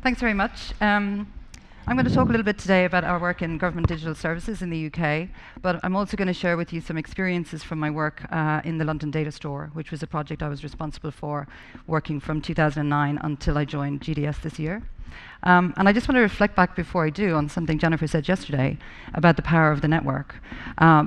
Thanks very much. I'm going to talk a little bit today about our work in government digital services in the UK, but I'm also going to share with you some experiences from my work in the London Data Store, which was a project I was responsible for working from 2009 until I joined GDS this year. And I just want to reflect back before I do on something Jennifer said yesterday about the power of the network.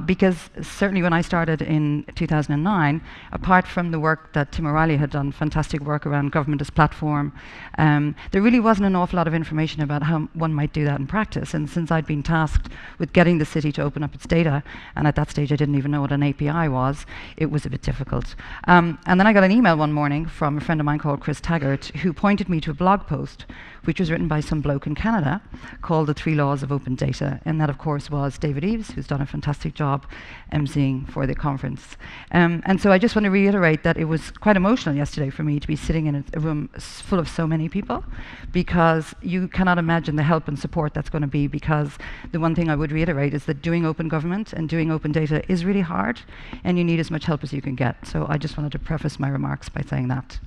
Because certainly when I started in 2009, apart from the work that Tim O'Reilly had done, fantastic work around government as platform, there really wasn't an awful lot of information about how one might do that in practice. And since I'd been tasked with getting the city to open up its data, and at that stage I didn't even know what an API was, it was a bit difficult. And then I got an email one morning from a friend of mine called Chris Taggart, who pointed me to a blog post which was written by some bloke in Canada called The 3 Laws of Open Data. And that, of course, was David Eves, who's done a fantastic job emceeing for the conference. And so I just want to reiterate that it was quite emotional yesterday for me to be sitting in a room full of so many people, because you cannot imagine the help and support that's going to be, because the one thing I would reiterate is that doing open government and doing open data is really hard, and you need as much help as you can get. So I just wanted to preface my remarks by saying that.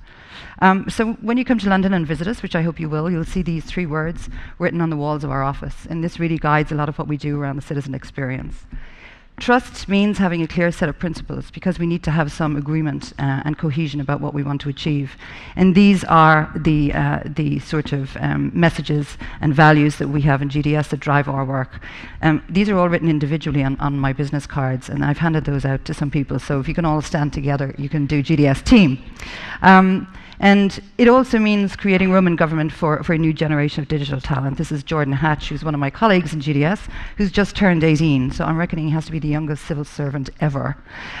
So when you come to London and visit us, which I hope you will, you'll see these 3 words written on the walls of our office, and this really guides a lot of what we do around the citizen experience. Trust means having a clear set of principles, because we need to have some agreement and cohesion about what we want to achieve. And these are the sort of messages and values that we have in GDS that drive our work. These are all written individually on my business cards, and I've handed those out to some people. So if you can all stand together, you can do GDS team. And it also means creating room in government for a new generation of digital talent. This is Jordan Hatch, who's one of my colleagues in GDS, who's just turned 18. So I'm reckoning he has to be the youngest civil servant ever.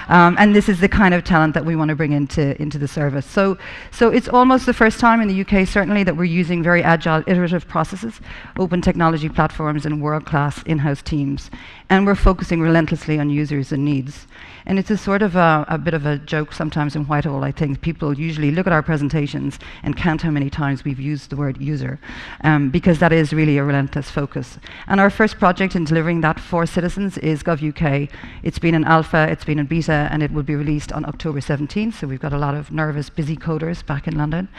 And this is the kind of talent that we want to bring into the service. So it's almost the first time in the UK, certainly, that we're using very agile, iterative processes, open technology platforms, and world-class in-house teams. And we're focusing relentlessly on users and needs. And it's a sort of a bit of a joke sometimes in Whitehall. I think people usually look at our presentations and count how many times we've used the word user, because that is really a relentless focus. And our first project in delivering that for citizens is GovUK. It's been in alpha, it's been in beta, and it will be released on October 17th. So we've got a lot of nervous, busy coders back in London.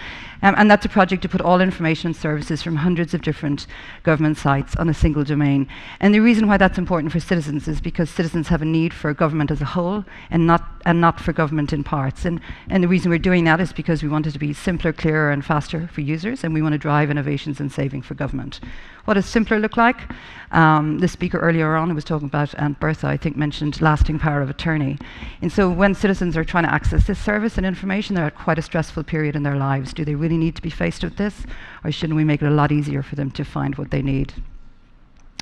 And that's a project to put all information and services from hundreds of different government sites on a single domain. And the reason why that's important for citizens is because citizens have a need for government as a whole, and not for government in parts. And the reason we're doing that is because we want it to be simpler, clearer, and faster for users, and we want to drive innovations and saving for government. What does simpler look like? The speaker earlier on who was talking about Aunt Bertha, I think, mentioned lasting power of attorney. And so when citizens are trying to access this service and information, they're at quite a stressful period in their lives. Do they really need to be faced with this, or shouldn't we make it a lot easier for them to find what they need?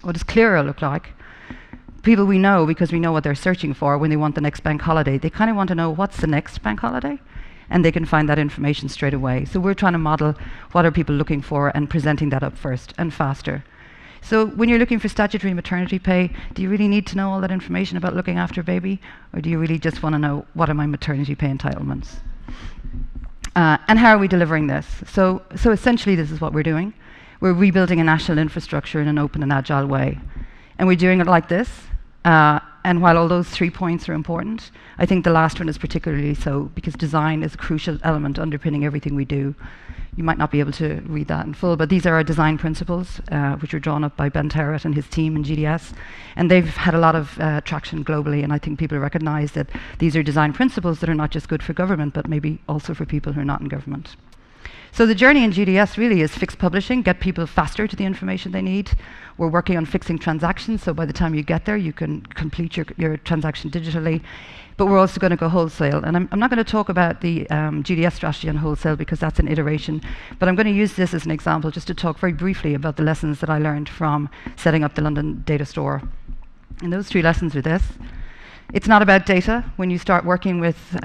What does clearer look like? People we know, because we know what they're searching for when they want the next bank holiday. They kind of want to know what's the next bank holiday, and they can find that information straight away. So we're trying to model what are people looking for and presenting that up first and faster. So when you're looking for statutory maternity pay, do you really need to know all that information about looking after a baby, or do you really just want to know what are my maternity pay entitlements? And how are we delivering this? So essentially this is what we're doing. We're rebuilding a national infrastructure in an open and agile way. And we're doing it like this. And while all those 3 points are important, I think the last one is particularly so, because design is a crucial element underpinning everything we do. You might not be able to read that in full, but these are our design principles, which were drawn up by Ben Terrett and his team in GDS. And they've had a lot of traction globally, and I think people recognize that these are design principles that are not just good for government, but maybe also for people who are not in government. So the journey in GDS really is fix publishing, get people faster to the information they need. We're working on fixing transactions, so by the time you get there, you can complete your transaction digitally. But we're also going to go wholesale. And I'm not going to talk about the GDS strategy on wholesale, because that's an iteration. But I'm going to use this as an example just to talk very briefly about the lessons that I learned from setting up the London Data Store. And those 3 lessons are this. It's not about data. When you start working with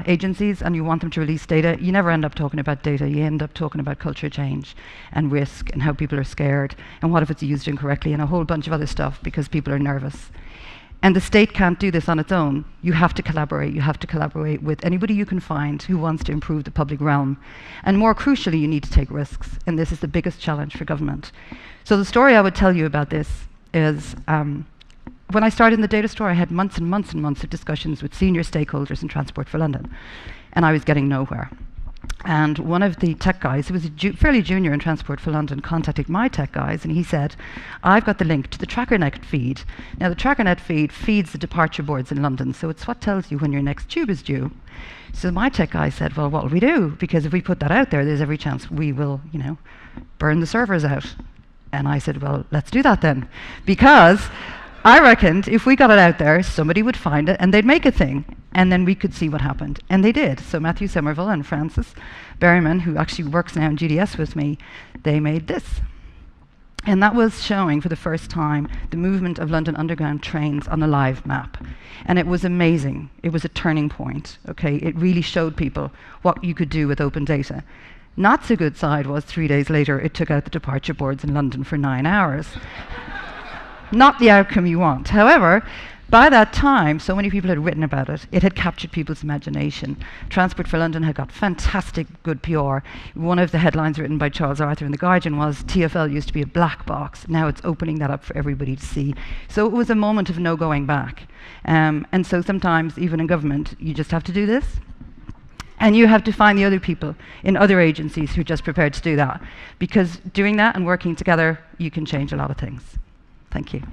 agencies and you want them to release data, you never end up talking about data. You end up talking about culture change and risk and how people are scared and what if it's used incorrectly and a whole bunch of other stuff because people are nervous. And the state can't do this on its own. You have to collaborate. You have to collaborate with anybody you can find who wants to improve the public realm. And more crucially, you need to take risks. And this is the biggest challenge for government. So the story I would tell you about this is when I started in the data store, I had months and months and months of discussions with senior stakeholders in Transport for London, and I was getting nowhere. And one of the tech guys, who was fairly junior in Transport for London, contacted my tech guys, and he said, I've got the link to the TrackerNet feed. Now, the TrackerNet feed feeds the departure boards in London, so it's what tells you when your next tube is due. So my tech guy said, well, what will we do? Because if we put that out there, there's every chance we will, burn the servers out. And I said, well, let's do that then. Because I reckoned if we got it out there, somebody would find it and they'd make a thing. And then we could see what happened. And they did. So Matthew Somerville and Francis Berryman, who actually works now in GDS with me, they made this. And that was showing for the first time the movement of London Underground trains on a live map. And it was amazing. It was a turning point. Okay, it really showed people what you could do with open data. Not so good side was 3 days later, it took out the departure boards in London for 9 hours. Not the outcome you want. However, by that time, so many people had written about it. It had captured people's imagination. Transport for London had got fantastic good PR. One of the headlines written by Charles Arthur in The Guardian was, TfL used to be a black box. Now it's opening that up for everybody to see. So it was a moment of no going back. And so sometimes, even in government, you just have to do this. And you have to find the other people in other agencies who are just prepared to do that. Because doing that and working together, you can change a lot of things. Thank you.